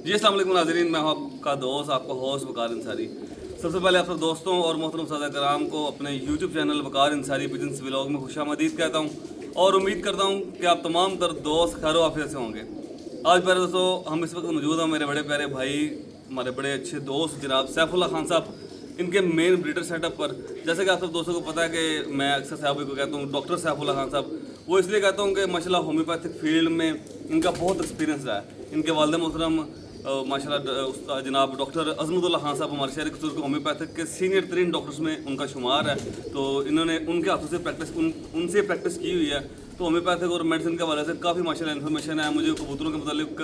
जी अस्सलाम वालेकुम नाज़रीन, मैं हूं आपका दोस्त, आपका होस्ट वकार अंसारी। सबसे पहले आप सब दोस्तों और मोहतरम सादा कराम को अपने यूट्यूब चैनल वकार अंसारी बिजनेस व्लॉग में खुशामदीद कहता हूं और उम्मीद करता हूं कि आप तमाम तर दोस्त खैर आफियत से होंगे। आज प्यारे दोस्तों, हम इस वक्त मौजूद हैं मेरे बड़े प्यारे भाई, हमारे बड़े अच्छे दोस्त जनाब सैफुल्लाह खान साहब, इनके मेन ब्रीडर सेटअप पर। जैसे कि आप सब दोस्तों को पता है कि मैं अक्सर साहब को कहता हूँ डॉक्टर सैफुल्लाह खान साहब, वो इसलिए कहता हूँ कि माशाल्लाह होम्योपैथिक फील्ड में इनका बहुत एक्सपीरियंस रहा है। इनके वालिद मोहतरम माशाल्लाह उस्ताद जनाब डॉक्टर अज़मतुल्लाह खान साहब हमारे शहर कसूर के होम्योपैथिक के सीनियर तरीन डॉक्टर्स में उनका शुमार है। तो इन्होंने उनके हाथों से उनसे प्रैक्टिस की हुई है। तो होम्योपैथिक और मेडिसिन के हवाले से काफ़ी माशाल्लाह इन्फॉर्मेशन है मुझे कबूतरों के मुतालिक,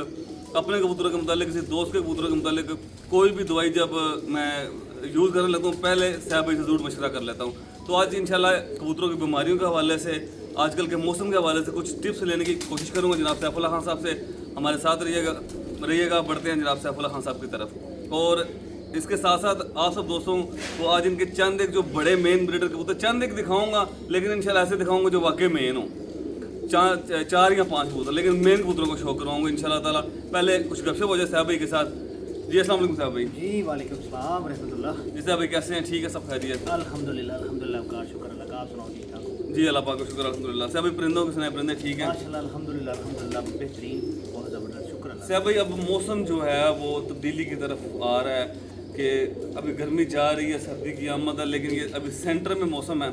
अपने कबूतरों के मुतालिक, किसी दोस्त के कबूतरों के मुतालिक। कोई भी दवाई जब मैं यूज़ करने लगता हूँ पहले साहब भाई से ज़रूर मशवरा कर लेता हूँ। तो आज इंशाल्लाह कबूतरों की बीमारियों के हवाले से, आजकल के मौसम के हवाले से कुछ टिप्स लेने की कोशिश करूँगा जनाब सैफुल्लाह खान साहब से। हमारे साथ रहिएगा। बढ़ते हैं जनाब सैफुल्लाह खान साहब की तरफ। और इसके साथ साथ आप सब दोस्तों को आज इनके चंद एक जो बड़े मेन ब्रीडर कबूतर चंद एक दिखाऊंगा, लेकिन इंशाल्लाह ऐसे दिखाऊंगा जो वाकई मेन हो। चार या पांच कबूतर, लेकिन मेन कबूतरों को शो करवाऊंगा इंशाल्लाह ताला। पहले कुछ गपशप हो जाए साहब भाई के साथ। जी अस्सलाम वालेकुम साहब भाई। जी वालेकुम सलाम रहमतुल्लाह। जी साहब भाई कैसे हैं? ठीक है, सब खैरियत? अल्हम्दुलिल्लाह अल्हम्दुलिल्लाह का शुक्र अल्लाह का। आप सुनाओ ठीक ठाक हो? जी अल्लाह पाक का शुक्र अल्हम्दुलिल्लाह। साहब भाई परिंदों के सुनाए, परिंदे ठीक हैं? माशाल्लाह अल्हम्दुलिल्लाह अल्हम्दुलिल्लाह बेहतरीन, बहुत ज़बरदस्त, शुक्र अल्लाह। साहब भाई अब मौसम जो है वो तब्दीली की तरफ आ रहा है कि अभी गर्मी जा रही है, सर्दी की आमद है, लेकिन ये अभी सेंटर में मौसम है।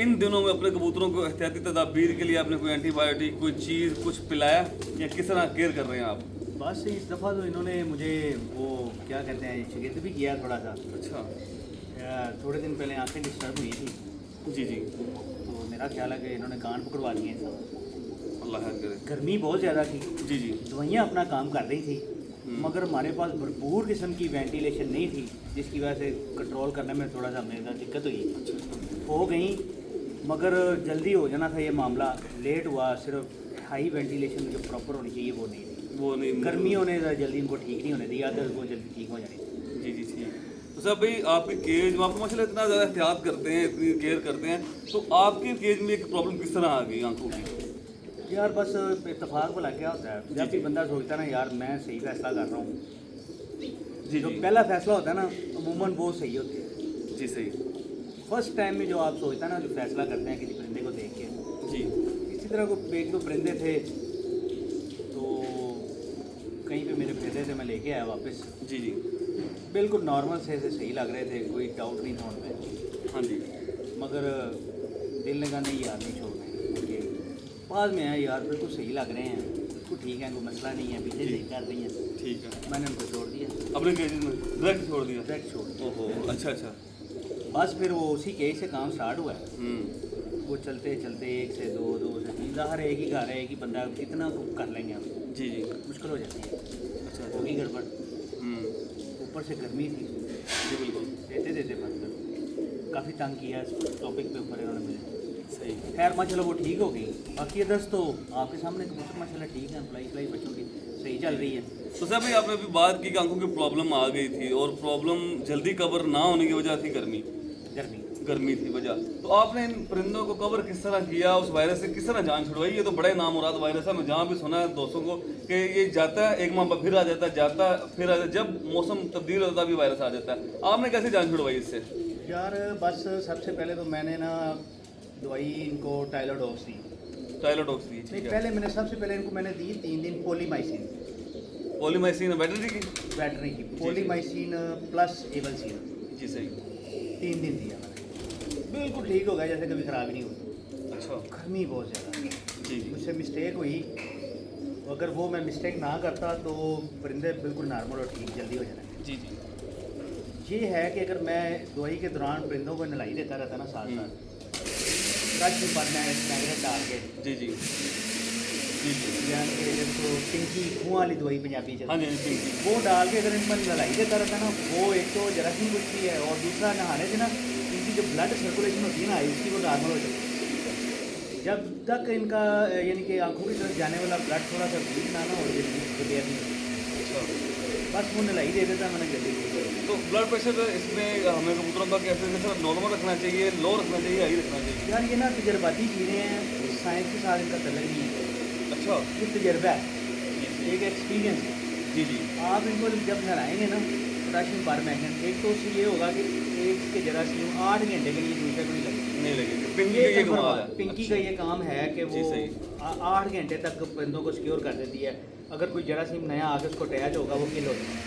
इन दिनों में अपने कबूतरों को एहतियाती तदाबीर के लिए आपने कोई एंटीबायोटिक, कोई चीज़ कुछ पिलाया या किस तरह केयर कर रहे हैं आप? बस इस दफ़ा तो इन्होंने मुझे वो क्या कहते हैं शिकस्त भी किया थोड़ा सा। अच्छा। थोड़े दिन पहले आंखें डिस्टर्ब हुई थी, जी जी। तो मेरा ख्याल है कि इन्होंने कान पकड़वा लिए सब। अल्लाह खैर करे। गर्मी बहुत ज़्यादा थी, जी जी। दवाइयाँ अपना काम कर रही थी, मगर हमारे पास भरपूर किस्म की वेंटिलेशन नहीं थी, जिसकी वजह से कंट्रोल करने में थोड़ा सा मेरे साथ दिक्कत हुई। हो गई, मगर जल्दी हो जाना था ये मामला, लेट हुआ। सिर्फ हाई वेंटिलेशन जो प्रॉपर होनी चाहिए वो नहीं थी, वो नहीं, गर्मियों ने जल्दी इनको ठीक नहीं होने दिया, अदर वो जल्दी ठीक हो जानी थी। जी जी ठीक। तो साहब भाई आपकी केज में आपको माशाल्लाह इतना ज़्यादा एहतियात करते हैं, इतनी केयर करते हैं, तो आपकी केज में एक प्रॉब्लम किस तरह आ गई आंखों की? यार बस इत्तेफाक भला क्या होता है, जब भी बंदा सोचता है ना यार मैं सही फैसला कर रहा हूँ, जी जो जी। पहला फैसला होता है ना अमूमन वो सही होती है। जी सही। फर्स्ट टाइम में जो आप सोचता है ना, जो फैसला करते हैं किसी परिंदे को देख के, जी। इसी तरह को एक दो परिंदे थे तो कहीं पे मेरे भेजे थे, मैं लेके आया वापस। जी जी। बिल्कुल नॉर्मल से सही लग रहे थे, कोई डाउट नहीं था उनमें, हाँ जी। मगर दिल ने कहा नहीं यार नहीं छोड़ने। बाद में है यार बिल्कुल सही लग रहे हैं, बिल्कुल ठीक है, कोई मसला नहीं है, पीछे सही कर रही हैं, ठीक है। मैंने उनको छोड़ दिया, अपने केज में डायरेक्ट छोड़ दिया? डायरेक्ट छोड़ दिया। ओहो, अच्छा अच्छा। बस फिर वो उसी केज से काम स्टार्ट हुआ है। वो चलते चलते एक से दो, दो से तीन, ज़ाहिर है एक ही घर है, एक ही बंदा, कितना कर लेंगे हम, जी जी। मुश्किल हो जाती है। अच्छा। होगी गड़बड़, ऊपर से गर्मी थी, जी बिल्कुल देते देते बंद काफ़ी तंग किया इस टॉपिक पे ऊपर इन्होंने मुझे। सही। खैर माशाल्लाह वो ठीक हो गई। बाकी अदर्स तो आपके सामने कबूतर माशाल्लाह ठीक है, फ्लाई बच्चों की सही चल रही है। तो साहब भाई आपने अभी बात की कि आंखों की प्रॉब्लम आ गई थी और प्रॉब्लम जल्दी कवर ना होने की वजह थी गर्मी थी वजह। तो आपने इन परिंदों को कवर किस तरह किया, उस वायरस से किस तरह जान छुड़वाई? ये तो बड़े नाम मुराद वायरस है, मैं जहाँ भी सुना है दोस्तों को कि ये जाता है एक माह फिर आ जाता है, जाता है फिर आ जाता है, जब मौसम तब्दील होता है भी वायरस आ जाता है। आपने कैसे जान छुड़वाई इससे? यार बस सबसे पहले तो मैंने ना दवाई इनको टाइलोडॉक्स दी। टाइलोडॉक्स दी? नहीं, ठीक है। पहले मैंने सबसे पहले इनको मैंने दी 3 दिन पोलीमाइसिन, पॉलीमाइसिन बैटरी की? बैटरी की पोलीमाइसिन प्लस एवलसीन, जी सही। 3 दिन दिया मैंने, बिल्कुल ठीक हो गया, जैसे कभी ख़राब ही नहीं हुई। अच्छा। गर्मी बहुत ज़्यादा, जी जी। मुझसे मिस्टेक हुई, अगर वो मैं मिस्टेक ना करता तो परिंदे बिल्कुल नॉर्मल और ठीक जल्दी हो जाना। जी जी। ये है कि अगर मैं दवाई के दौरान परिंदों को नहलाई देता रहता ना साथ साथ, ब्रश पर मैगनेट डाल के, जी जी। जी जी। यानी कि जिसको टिंकी कुआं वाली दवाई पंजाबी हाँ चलती जी है, जी। वो डाल के अगर इनमें नहलाई देता रहता ना, वो एक तो जरासीम कुछती है और दूसरा नहाने से ना इनकी जो ब्लड सर्कुलेशन होती है ना इसकी वो नॉर्मल हो जाती है। जब तक इनका यानी कि आंखों की तरफ जाने वाला ब्लड थोड़ा सा वीक ना हो क्लियर नहीं, बस वो नहलाई दे देता मैंने जल्दी ठीक हो जाती। तो ब्लड प्रेशर इसमें हमें कबूतरों का कैसे कैसे नॉर्मल रखना चाहिए, लो रखना चाहिए, हाई रखना चाहिए? यार ये ना तजर्बाती चीज़ें हैं, साइंस के साथ इनका तल्लक नहीं है। अच्छा। ये तजर्बा है, एक एक्सपीरियंस है। जी जी आप इनको जब नहलाएंगे ना पोटाशियम परमैंगनेट, एक तो उससे ये होगा कि एक के जरासीम 8 घंटे के लिए दूसरे को नहीं लगेगी। नहीं लगेगी। पिंकी ये ये कन्फर्म कमाल है। है। पिंकी अच्छा। का ये काम है कि जी, वो सही। 8 घंटे तक परिंदों को सिक्योर कर देती है। अगर कोई जरासीम नया आके उसको अटैच होगा वो किल हो जाएगा।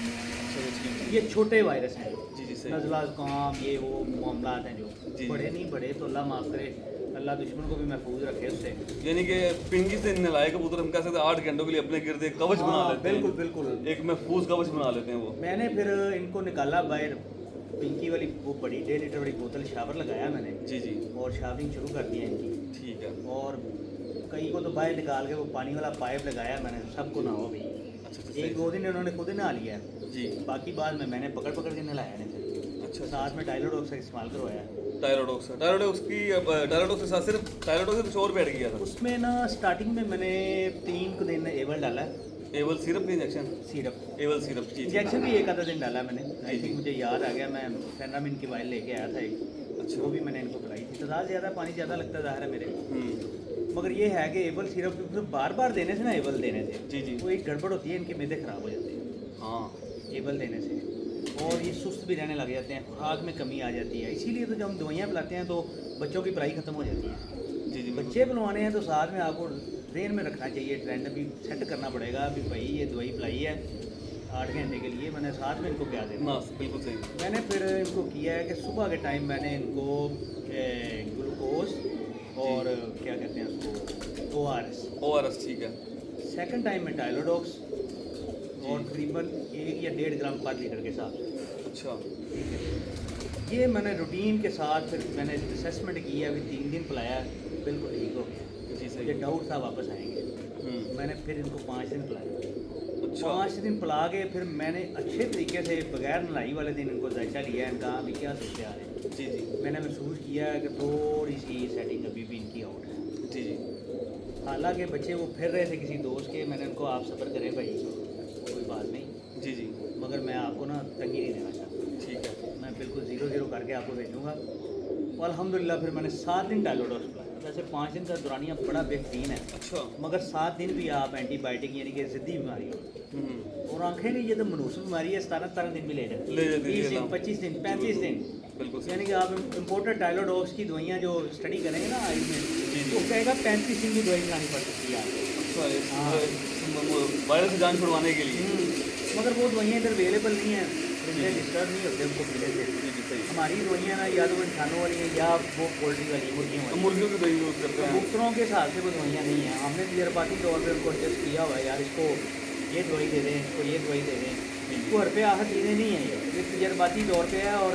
चलो ठीक ये छोटे वायरस हैं, है। जी जी सही। नज़ला ज़ुकाम ये वो मामलात हैं जो जी। बड़े नहीं बड़े, तो अल्लाह माफ़ करे, अल्लाह दुश्मन को भी महफूज रखे उससे। यानी कि पिंकी से नहलाए कबूतर हम कह सकते हैं 8 घंटों के लिए अपने गिर्द एक कवच बना हाँ, लेते हैं। बिल्कुल बिल्कुल। एक महफूज कवच बना लेते हैं वो। मैंने फिर इनको निकाला बाहर, पिंकी वाली वो बड़ी 1.5 लीटर वाली बोतल शावर लगाया मैंने जी जी और शावरिंग शुरू कर दी है इनकी। ठीक है। और कई को तो बाहर निकाल के वो पानी वाला पाइप लगाया मैंने, सबको नहाओ भी। अच्छा अच्छा एक सही। 2 दिन इन्होंने खुद ही नहा लिया है, जी बाकी बाद में मैंने पकड़ पकड़ के नहलाया नहीं फिर। अच्छा। साथ में टाइलोडॉक्स का इस्तेमाल करवाया। टायरोडॉक्स के साथ सिर्फ टायरोडॉक्स से कुछ और बैठ गया था। उसमें ना स्टार्टिंग में मैंने 3 दिन एवल डाला है, एवल सिरप के इंजेक्शन। सिरप एवल सिरप जी जी। इंजेक्शन भी एक आधा दिन डाला मैंने। आई थिंक मुझे याद आ गया, मैं फेनामिन की वाइल लेके आया था एक, अच्छा। वो भी मैंने इनको पिलाई थी। तादाद ज़्यादा पानी ज़्यादा लगता ज़ाहिर है मेरे, हम्म। मगर ये है कि एवल सिरप बार बार देने से ना, एवल देने से जी जी वो एक गड़बड़ होती है, इनके मैदे ख़राब हो जाते हैं हाँ। एवल देने से, और ये सुस्त भी रहने लग जाते हैं, खुराक में कमी आ जाती है। इसीलिए तो जब हम दवाइयाँ पिलाते हैं तो बच्चों की पढ़ाई ख़त्म हो जाती है। जी जी बच्चे पिलवाने हैं तो साथ में आपको ब्रेन में रखना चाहिए, ट्रेंड भी सेट करना पड़ेगा। अभी भाई ये दवाई पिलाई है 8 घंटे के लिए, मैंने साथ में इनको क्या देना। ना बिल्कुल सही। मैंने फिर इनको किया है कि सुबह के टाइम मैंने इनको ग्लूकोज और क्या कहते हैं उसको ORS, ठीक है। सेकंड टाइम में टाइलोडॉक्स और तकरीबन 1 या 1.5 ग्राम पर लीटर के साथ। अच्छा ठीक है, ये मैंने रूटीन के साथ फिर मैंने असेसमेंट की है, अभी 3 दिन पिलाया, बिल्कुल ठीक हो गया। जी मुझे सही। डाउट था वापस आएंगे, मैंने फिर इनको 5 दिन पिलाया। अच्छा 5 दिन पिला के फिर मैंने अच्छे तरीके से बगैर नलाई वाले दिन इनको जायचा लिया है, इनका अभी क्या सोचते आ रहे हैं। जी जी मैंने महसूस किया है कि थोड़ी सी सेटिंग अभी भी इनकी आउट है। जी जी हालांकि बच्चे वो फिर रहे थे किसी दोस्त के, मैंने उनको आप सब्र करें भाई, कोई बात नहीं, जी जी मगर मैं आपको ना तंगी नहीं देना चाहता, ठीक है। मैं बिल्कुल 0-0 करके आपको भेजूँगा। और अल्हम्दुलिल्लाह फिर मैंने 7 दिन टाइलोडॉक्स पिलाया। वैसे 5 दिन का दौरानिया बड़ा बेहतरीन है, अच्छा मगर 7 दिन भी आप एंटीबायोटिक यानी कि ज़िद्दी बीमारी हो, और आंखें नहीं, ये तो मनूसब बीमारी है, 17 दिन भी ले जाए, ले जाती है 20 दिन, ना। 25 दिन, 35 दिन, बिल्कुल सही। यानी कि आप इम्पोर्टेड टाइलोडॉक्स की दवाइयाँ जो स्टडी करेंगे ना आयुष में, जी। तो कहेगा 35 दिन की दवाई बनानी पड़ सकती है आपको। अच्छा वायरस से जान छुड़वाने के लिए। मगर वो दवाइयाँ इधर अवेलेबल नहीं है, जिनसे डिस्टर्ब नहीं होते उनको पीने से। जी जी सही। हमारी दवाइयाँ ना या तो वो इंसानों वाली हैं या वो पोल्ट्री वाली, मुर्गियों हम वाली। मुर्गियों की दही यूज़ करते हैं। कबूतरों के हिसाब से वो दवाइयाँ नहीं हैं। हमने तजर्बाती तौर पर उनको एडजस्ट किया हुआ है, यार इसको ये दवाई दे दें, इसको ये दवाई दे दें, इसको हर पे आहत चीज़ें नहीं हैं, ये तजर्बाती तौर पर है। और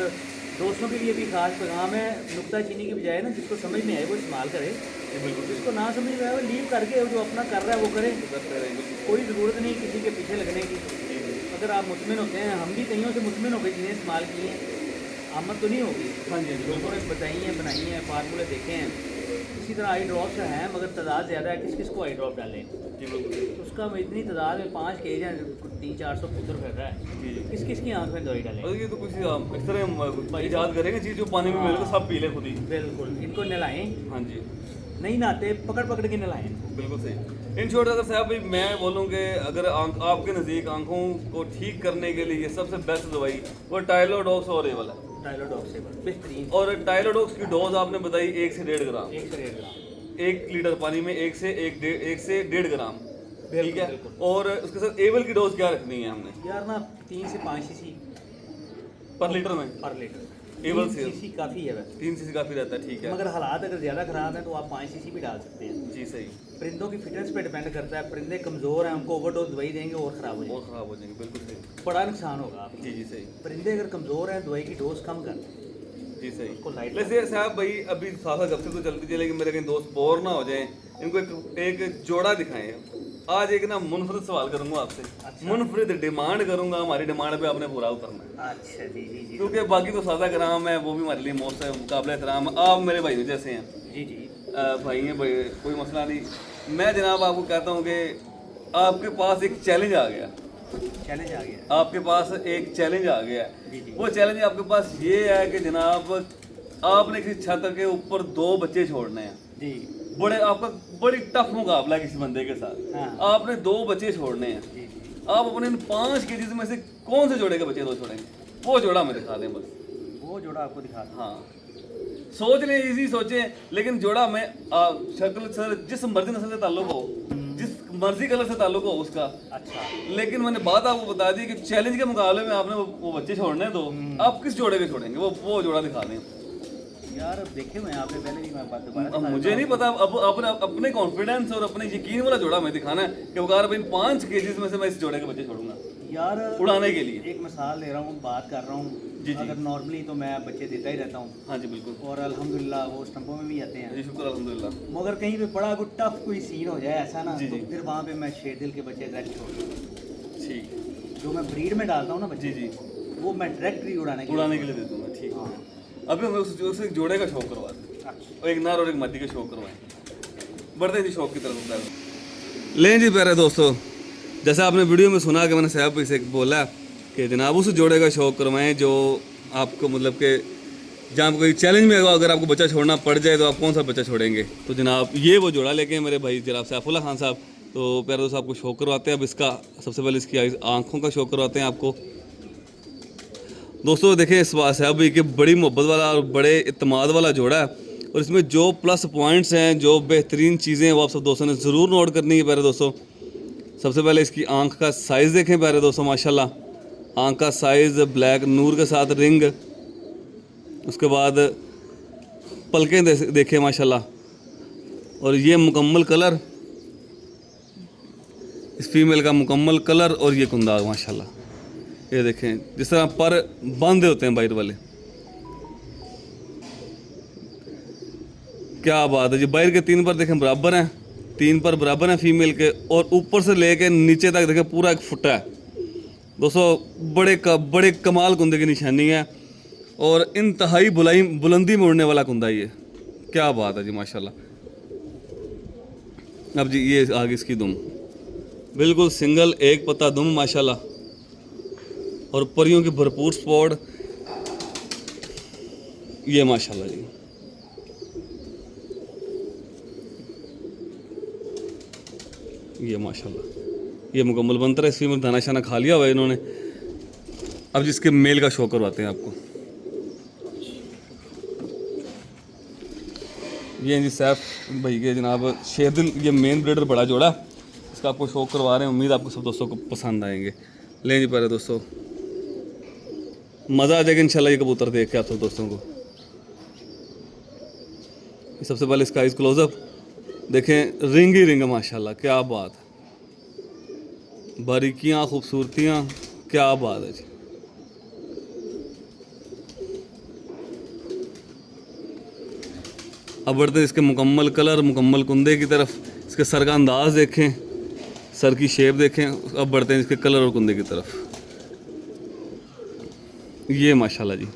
दोस्तों के लिए भी खास पैगाम है, नुक्ता चीनी की बजाय ना जिसको समझ में आए वो इस्तेमाल करे, बिल्कुल जिसको ना समझ में आए वो लीव करके जो अपना कर रहा है वो करे। करते रहेंगे। कोई ज़रूरत नहीं किसी के पीछे लगने की। अगर आप मुतमिन होते हैं, हम भी कईयों से मुतमिन होकर चीज़ें इस्तेमाल की हैं, आमद तो नहीं होगी। हाँ जी हाँ जी लोगों ने बताई हैं, बनाई हैं, फार्मूले देखे हैं। इसी तरह आई ड्रॉप्स हैं, मगर तादाद ज़्यादा है, किस किस को आई ड्रॉप डालें। जी बिल्कुल। तो उसका इतनी तादाद में 5 केज हैं, 300-400 पुत्र फिर रहा है, जी जी। किस किस की आँख में दवाई डालें। और ये तो कुछ इस तरह हम ईजाद करेंगे चीज़ जो पानी में मिलेगा सब पी ले खुद ही। बिल्कुल, इनको नहलाएँ, हाँ जी नहीं नहाते पकड़ पकड़ के नहलाएँ इनको। बिल्कुल सही। इन शॉर्ट अगर साहब भाई मैं बोलूँ कि अगर आपके नज़दीक आंखों को ठीक करने के लिए सबसे बेस्ट दवाई वो टाइलोडॉक्स और एवल है। टाइलोडॉक्स से बेहतरीन, और टाइलोडॉक्स की डोज आपने बताई 1 से 1.5 ग्राम, 1 से 1.5 ग्राम। 1 लीटर पानी में 1 से 1.5 ग्राम, ठीक है। बिल्कुल। और उसके साथ एवल की डोज क्या रखनी है हमने यार ना 3 से 5 सीसी पर लीटर में? पर लीटर। एवल 3 से सीसी काफ़ी है वैसे, 3 सीसी काफ़ी रहता है, ठीक है। मगर हालात अगर ज़्यादा ख़राब हैं तो आप 5 सीसी भी डाल सकते हैं। जी सही। परिंदों की फिटनेस पे डिपेंड करता है, परिंदे कमज़ोर हैं, उनको ओवरडोज दवाई देंगे और ख़राब हो और जाएंगे, ख़राब हो जाएंगे, बिल्कुल सही। बड़ा नुकसान होगा आपको। जी जी सही। परिंदे अगर कमज़ोर हैं दवाई की डोज कम कर दें, जी सही। उनको लाइट वैसे साहब भाई अभी साथ जब से तो चलती चले कि मेरे कहीं दोस्त बोर ना हो जाए, इनको एक जोड़ा दिखाएं। आज एक ना मुनफरद सवाल करूंगा आपसे, अच्छा। मुनफरद डिमांड करूंगा, हमारी डिमांड पे आपने पूरा उतरना है, अच्छा जी जी जी क्योंकि बाकी तो सादा कराम है वो भी हमारे लिए मोस्ट मुकाबले एहतराम। आप मेरे भाई जैसे हैं, जी जी। भाई हैं भाई, कोई मसला नहीं। मैं जनाब आपको कहता हूँ कि आपके पास एक चैलेंज आ गया, चैलेंज आ गया। आपके पास एक चैलेंज आ गया। जी जी। वो चैलेंज आपके पास ये है कि जनाब आपने किसी छत के ऊपर 2 बच्चे छोड़ने हैं। जी बड़े आपका बड़ी टफ मुकाबला है किसी बंदे के साथ। हाँ। आपने 2 बच्चे छोड़ने हैं, जी जी। आप अपने इन 5 केजीज में से कौन से जोड़े के बच्चे दो छोड़ेंगे? वो जोड़ा हमें दिखा दें बस। वो जोड़ा आपको दिखा दूं। हाँ, सोच लें, इजी सोचें, लेकिन जोड़ा में शक्ल सर जिस मर्जी नस्ल से ताल्लुक हो, जिस मर्जी कलर से ताल्लुक हो उसका। अच्छा, लेकिन मैंने बात आपको बता दी कि चैलेंज के मुकाबले में आपने वो बच्चे छोड़ने दो, आप किस जोड़े के छोड़ेंगे? वो जोड़ा दिखा दें यार अब देखे हुए हैं आपने पहले भी, मैं बात दोबारा अब मुझे नहीं पता, अब अपने कॉन्फिडेंस और अपने यकीन वाला जोड़ा मैं दिखाना है कि वकार इन 5 केजीज में से मैं इस जोड़े के बच्चे छोड़ूंगा यार। उड़ाने के लिए। एक मिसाल ले रहा हूँ, बात कर रहा हूँ जी। अगर नॉर्मली तो मैं बच्चे देता ही रहता हूँ, हाँ जी बिल्कुल, और अल्हम्दुलिल्लाह वो स्टंपों में भी आते हैं। जी शुक्र अल्हम्दुलिल्लाह। मगर कहीं पे बड़ा कोई टफ कोई सीन हो जाए ऐसा ना, जी, तो जी। फिर वहाँ पे मैं शेरदिल के बच्चे डायरेक्ट छोड़ दूँ। ठीक, जो मैं ब्रीड में डालता हूँ ना बच्चे, जी जी, वो मैं डायरेक्ट ही उड़ाने उड़ाने के लिए दे दूंगा। ठीक, हाँ। अभी हमें उस एक जोड़े का शौक करवा दें, अच्छा। और एक नर और एक मादी का शौक करवाएं। बढ़ते जी शौक की तरफ। लें जी प्यारे दोस्तों, जैसा आपने वीडियो में सुना कि मैंने साहब भाई से बोला कि जनाब उस जोड़े का शौक करवाएं जो आपको मतलब कि जहाँ कोई चैलेंज में अगर आपको बच्चा छोड़ना पड़ जाए तो आप कौन सा बच्चा छोड़ेंगे? तो जनाब ये वो जोड़ा लेके मेरे भाई जनाब सैफुल्लाह खान साहब। तो प्यारे दोस्तों आपको शौक करवाते हैं। अब इसका सबसे पहले इसकी आँखों का शौक करवाते हैं आपको। दोस्तों देखें, इस साहब भाई के बड़ी मोहब्बत वाला और बड़े इत्मीनान वाला जोड़ा है, और इसमें जो प्लस पॉइंट्स हैं, जो बेहतरीन चीज़ें हैं, वो आप सब दोस्तों ने ज़रूर नोट करनी है प्यारे दोस्तों। सबसे पहले इसकी आंख का साइज़ देखें प्यारे दोस्तों, माशाल्लाह आंख का साइज़ ब्लैक नूर के साथ रिंग। उसके बाद पलकें देखें माशाल्लाह, और ये मुकम्मल कलर, इस फीमेल का मुकम्मल कलर, और ये कुंदा माशाल्लाह। ये देखें जिस तरह पर बांधे होते हैं बाहर वाले, क्या बात है जी। बाहर के 3 पर देखें बराबर हैं, 3 पर बराबर हैं फीमेल के, और ऊपर से लेके नीचे तक देखें पूरा 1 फुट है दोस्तों। बड़े कमाल कुंदे की निशानी है, और इंतहाई बुलंदी में उड़ने वाला कुंदा ये, क्या बात है जी माशाल्लाह। अब जी ये आगे इसकी दुम, बिल्कुल सिंगल एक पत्ता दुम माशाल्लाह, और परियों की भरपूर स्पॉट ये माशाल्लाह जी। ये माशाल्लाह ये मुकम्मल बनता है। इस फीमेल दाना शाना खा लिया हुआ है इन्होंने। अब जिसके मेल का शो करवाते हैं आपको। ये जी सैफ भाई के जनाब शेरदिल, ये मेन ब्रीडर बड़ा जोड़ा, इसका आपको शौक करवा रहे हैं। उम्मीद आपको सब दोस्तों को पसंद आएंगे। लें जी पहले दोस्तों, मज़ा आ जाएगा इंशाल्लाह ये कबूतर देख के आप सब दोस्तों को। सबसे पहले इसका आइज क्लोजअप देखें, रिंग ही रिंग माशाल्लाह, क्या बात है। बारीकियाँ, खूबसूरतियाँ, क्या बात है जी। अब बढ़ते हैं इसके मुकम्मल कलर, मुकम्मल कुंदे की तरफ। इसके सर का अंदाज़ देखें, सर की शेप देखें। अब बढ़ते हैं इसके कलर और कुंदे की तरफ। ये माशाल्लाह जी,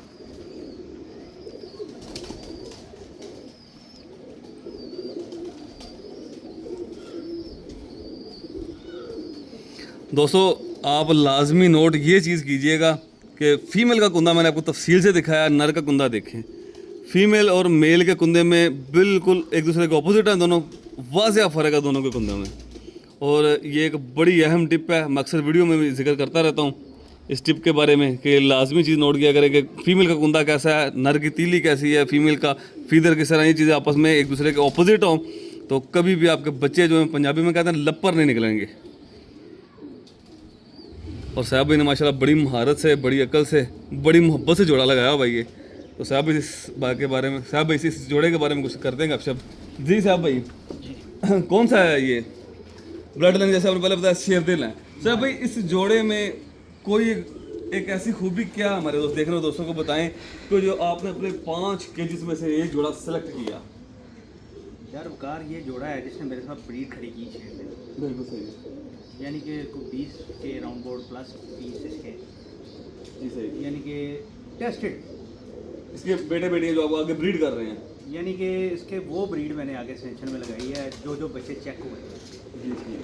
दोस्तों आप लाजमी नोट ये चीज़ कीजिएगा कि फ़ीमेल का कुंदा मैंने आपको तफसील से दिखाया, नर का कुंदा देखें। फ़ीमेल और मेल के कुंदे में बिल्कुल एक दूसरे के ऑपोजिट हैं, दोनों वाज़ेह फ़र्क है दोनों के कुंदे में। और ये एक बड़ी अहम टिप है, मैं अक्सर वीडियो में भी जिक्र करता रहता हूँ इस टिप के बारे में, कि लाजमी चीज़ नोट किया करें कि फ़ीमेल का कुंदा कैसा है, नर की तीली कैसी है, फ़ीमेल का फीदर किस तरह, ये चीज़ें आपस में एक दूसरे के ऑपोजिट हों तो कभी भी आपके बच्चे जो हैं, पंजाबी में कहते हैं, लप्पर नहीं निकलेंगे। और साहब भाई ने माशाल्लाह बड़ी महारत से, बड़ी अकल से, बड़ी मोहब्बत से जोड़ा लगाया भाई ये। तो साहब भाई इस बात के बारे में, साहब भाई इस जोड़े के बारे में कुछ कर देंगे आप सब? जी साहब भाई, कौन सा है ये ब्लड लाइन? जैसे आपने पहले बताया शेरदिल है। साहब भाई इस जोड़े में कोई एक ऐसी खूबी क्या हमारे दोस्त देख रहे हो, दोस्तों को बताएं तो जो आपने अपने 5 केजीज में से एक जोड़ा सेलेक्ट किया? यार वकार ये जोड़ा है जिसने मेरे साथ ब्रीड खड़ी की शेरदिल। बिल्कुल सही, यानी कि 20 के राउंड बोर्ड प्लस पीस इसके, जी सही। यानी कि टेस्टेड, इसके बेटे बेटियाँ जो आपको आगे ब्रीड कर रहे हैं, यानी कि इसके वो ब्रीड मैंने आगे सेंशन में लगाई है जो बच्चे चेक हुए हैं। जी जी,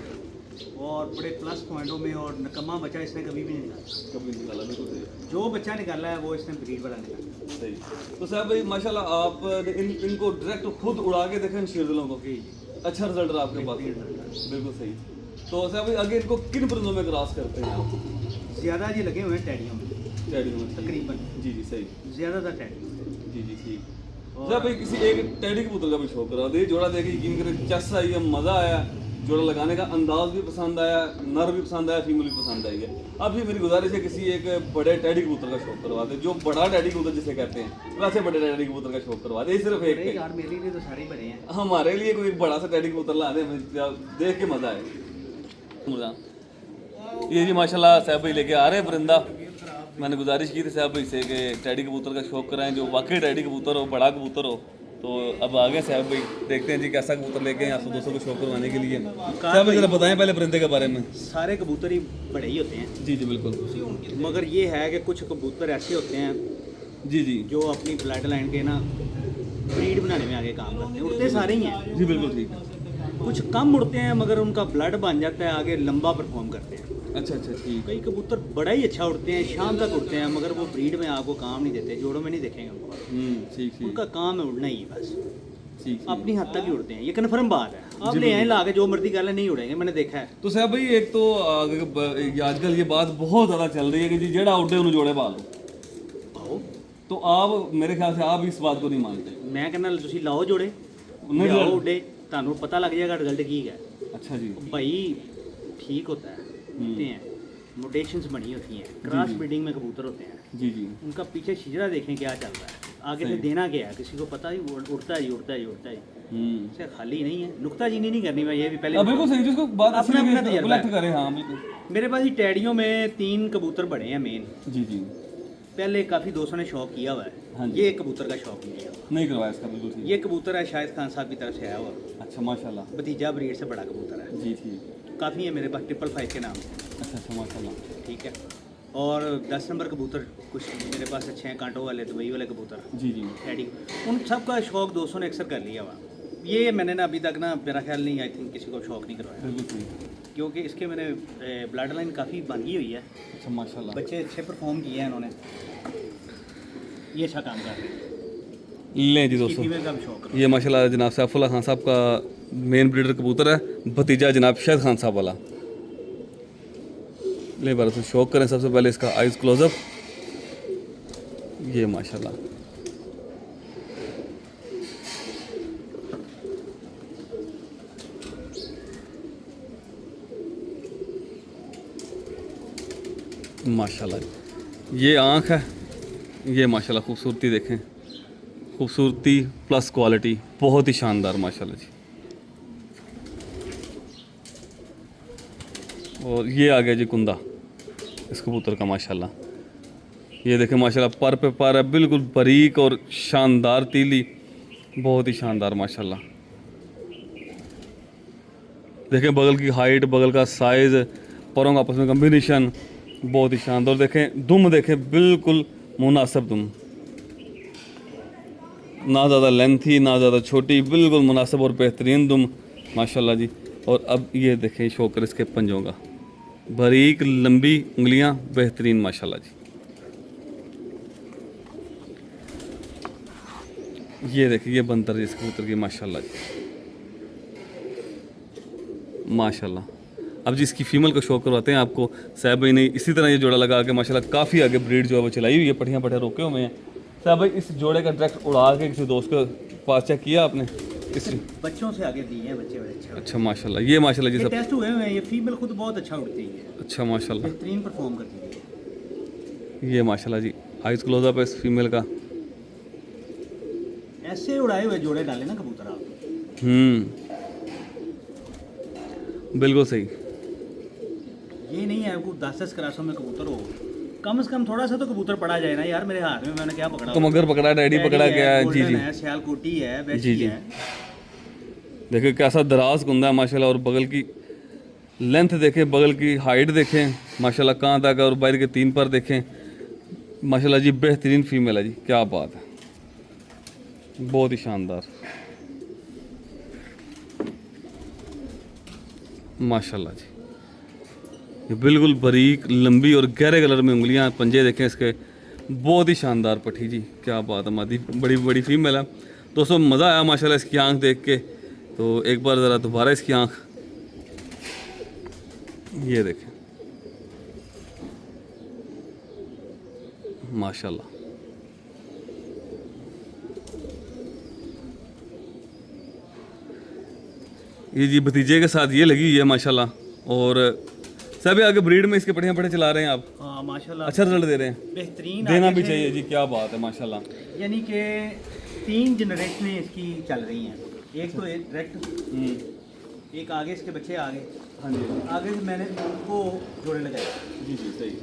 और बड़े प्लस पॉइंटों में, और नकम्मा बच्चा इसने कभी भी नहीं निकाला। कभी निकाला, बिल्कुल सही, जो बच्चा निकाला है वो इसने ब्रीड वाला निकाला। सही। तो साहब भाई माशाल्लाह आप इनको डायरेक्ट खुद उड़ा के देखें शेरदिलों को, जी अच्छा रिजल्ट रहा आपके पास? जी बिल्कुल सही। तो साहब आगे इनको किन परिंदों में क्रॉस करते हैं आप? ज़्यादा ये लगे हुए हैं टैडियों में, टैडी में तकरीबन जी जी सही ज़्यादातर टैडियों। जी जी ठीक। साहब भाई किसी एक टैडी कबूतर का भी शौक करा दे, जोड़ा देखे यकीन करें चस आई है, मज़ा आया, जोड़ा लगाने का अंदाज भी पसंद आया, नर भी पसंद आया, फीमेल भी पसंद आई है। अब भी मेरी गुजारिश है किसी एक बड़े टैडी कबूतर का शौक करवा दे, जो बड़ा टैडी कबूतर जिसे कहते हैं वैसे बड़े टैडी कबूतर का शौक करवा दे, सिर्फ एक अरे के। यार मेरे लिए तो सारे ही बने हैं। हमारे लिए कोई बड़ा सा टैडी कबूतर ला दे, देख के मज़ा आए मज़ा। ये जी माशाल्लाह साहब भाई लेके आ रहे हैं परिंदा। मैंने गुजारिश की थी साहब भाई से कि टैडी कबूतर का शौक कराएं, जो वाकई टैडी कबूतर हो, बड़ा कबूतर हो। तो अब आ गए साहब भाई, देखते हैं जी कैसा कबूतर लेके हैं आपको दोस्तों को शौक करवाने के लिए। साहब भाई जरा बताएं पहले परिंदे के बारे में। सारे कबूतर ही बड़े ही होते हैं, जी जी बिल्कुल। मगर ये है कि कुछ कबूतर ऐसे होते हैं जी जी जो अपनी ब्लड लाइन के ना ब्रीड बनाने में आगे काम करते हैं। उड़ते सारे ही हैं, जी बिल्कुल ठीक है। कुछ कम उड़ते हैं मगर उनका ब्लड बन जाता है, आगे लंबा परफॉर्म करते हैं। अच्छा अच्छा ठीक। कई कबूतर बड़ा ही अच्छा उड़ते हैं, शाम तक उड़ते हैं, मगर वो ब्रीड में आपको काम नहीं देते, जोड़ों में नहीं देखेंगे उनको। ठीक ठीक उनका काम है उड़ना ही बस, ठीक। अपनी हद तक ही उड़ते हैं, ये कन्फर्म बात है। आप ले आए ला के जो मर्जी कर ले, नहीं उड़ेंगे, मैंने देखा है। तो साहब भाई एक तो आजकल ये बात बहुत ज़्यादा चल रही है कि जी जेड़ा उड़े उन्हें जोड़े पालो, आओ तो आप मेरे ख्याल से आप इस बात को नहीं मानते। मैं कहना ਤੁਸੀਂ ਲਾਓ ਜੋੜੇ, नहीं ਲਿਆਓ ਉੱਡੇ, ਤੁਹਾਨੂੰ पता लग जाएगा रिजल्ट की है। अच्छा जी। भाई ठीक होता है, होते हैं मोटेशंस बनी होती हैं, क्रॉस ब्रीडिंग में कबूतर होते हैं, जी जी उनका पीछे शिजरा देखें क्या चल रहा है, आगे से देना क्या है, किसी को पता ही उड़ता है उड़ता है उड़ता है, से खाली नहीं है। नुक्ताचीनी नहीं करनी, मैं ये भी पहले बिल्कुल सही, जिसको बात अपना अच्छी अपना लगे तजुर्बा कलेक्ट करें। हाँ बिल्कुल। मेरे पास ही टैडियों में 3 कबूतर बड़े हैं मेन। जी जी पहले काफ़ी दोस्तों ने शौक किया हुआ हाँ है, जी। ये एक कबूतर का शौक नहीं किया। नहीं करवाया इसका बिल्कुल ठीक। ये कबूतर है शाहिद खान साहब की तरफ से आया हुआ, अच्छा माशाल्लाह। भतीजा ब्रीड से बड़ा कबूतर है, जी ठीक। काफ़ी है मेरे पास 555 के नाम से। अच्छा अच्छा माशाल्लाह। ठीक है, और 10 नंबर कबूतर कुछ मेरे पास अच्छे हैं, कांटों वाले, दुबई वाले कबूतर, जी जी टैडी, उन सब का शौक दोस्तों ने अक्सर कर लिया हुआ। ये मैंने ना अभी तक ना मेरा ख्याल नहीं, आई थिंक किसी को शौक नहीं करवाया, बिल्कुल सही। क्योंकि इसके मैंने ब्लड लाइन काफ़ी बनी हुई है, अच्छा माशाल्लाह। बच्चे अच्छे परफॉर्म किए हैं इन्होंने, ये अच्छा काम कर रहे हैं। लें जी दोस्तों, फीमेल का भी शौक है। ये माशाल्लाह जनाब सैफुल्लाह खान साहब का मेन ब्रीडर कबूतर है, भतीजा जनाब शाहिद खान साहब वाला। ले बार से शौक करें सबसे पहले इसका आइज क्लोजअप, ये माशाल्लाह। माशाल्लाह ये आँख है, ये माशाल्लाह खूबसूरती देखें, खूबसूरती प्लस क्वालिटी बहुत ही शानदार माशाल्लाह जी। और ये आ गया जी कुंदा इस कबूतर का माशाल्लाह, ये देखें माशाल्लाह पर पे पर है, बिल्कुल बारीक और शानदार तीली, बहुत ही शानदार माशाल्लाह। देखें बगल की हाइट, बगल का साइज़, परों का आपस में कम्बिनेशन बहुत ही शानदार। देखें दुम, देखें बिल्कुल मुनासिब दुम, ना ज़्यादा लेंथी ना ज़्यादा छोटी, बिल्कुल मुनासिब और बेहतरीन दुम माशाल्लाह जी। और अब ये देखें शौकर इसके पंजों का, बारीक लंबी उंगलियां, बेहतरीन माशाल्लाह जी। ये देखिए ये बंतर जी इस कबूतर की माशाल्लाह जी, माशाल्लाह। अब जी इसकी फ़ीमेल को शौक करवाते हैं आपको। साहब भाई ने इसी तरह ये जोड़ा लगा के माशाल्लाह काफ़ी आगे ब्रीड जो है वो चलाई हुई है, पट्टियाँ पट्टियाँ रोके हुए हैं। साहब भाई इस जोड़े का डायरेक्ट उड़ा के किसी दोस्त के पास चेक किया आपने? इस बच्चों से आगे दिए हैं बच्चे बड़े अच्छे। अच्छा माशाल्लाह, ये माशाल्लाह जी ये सब टेस्ट हुए हुए हैं, ये फीमेल खुद बहुत अच्छा उड़ती है, अच्छा माशाल्लाह। बेहतरीन परफॉर्म करती है। ये माशाल्लाह जी आइज क्लोजअप है इस फीमेल का। ऐसे उड़ाए हुए जोड़े डाले ना कबूतर आप, बिल्कुल सही। ये नहीं है आपको 10-10 क्रासों में कबूतर हो, कम से कम थोड़ा सा तो कबूतर पड़ा जाए ना यार। मेरे हाथ में मैंने क्या पकड़ा? तो मगर पकड़ा, डैडी पकड़ा गया है। जी जी है, सियालकोटी है, जी वैसी जी। है। देखिए कैसा दराज कुंदा है माशाल्लाह, और बगल की लेंथ देखें, बगल की हाइट देखें माशाल्लाह कहाँ तक है, और बाहर के 3 पर देखें माशाल्लाह जी, बेहतरीन फीमेल है जी, क्या बात है, बहुत ही शानदार माशाल्लाह जी। ये बिल्कुल बारीक लंबी और गहरे कलर में उंगलियां, पंजे देखें इसके, बहुत ही शानदार पट्टी जी, क्या बात है। मादी बड़ी बड़ी फीमेल है दोस्तों, मज़ा आया माशाल्लाह इसकी आंख देख के। तो एक बार ज़रा दोबारा इसकी आंख ये देखें माशाल्लाह। ये जी भतीजे के साथ ये लगी हुई है माशाल्लाह। और सभी आगे ब्रीड में इसके बढ़िया बढ़िया चला रहे हैं आप, हाँ माशाल्लाह अच्छा रिजल्ट दे रहे हैं, बेहतरीन देना आगे भी से- चाहिए जी, क्या बात है माशाल्लाह। यानी कि 3 जनरेशनें इसकी चल रही हैं। एक तो एक डायरेक्ट, एक आगे इसके बच्चे आगे, हाँ जी आगे से मैंने उनको जोड़े लगाए, जी जी सही।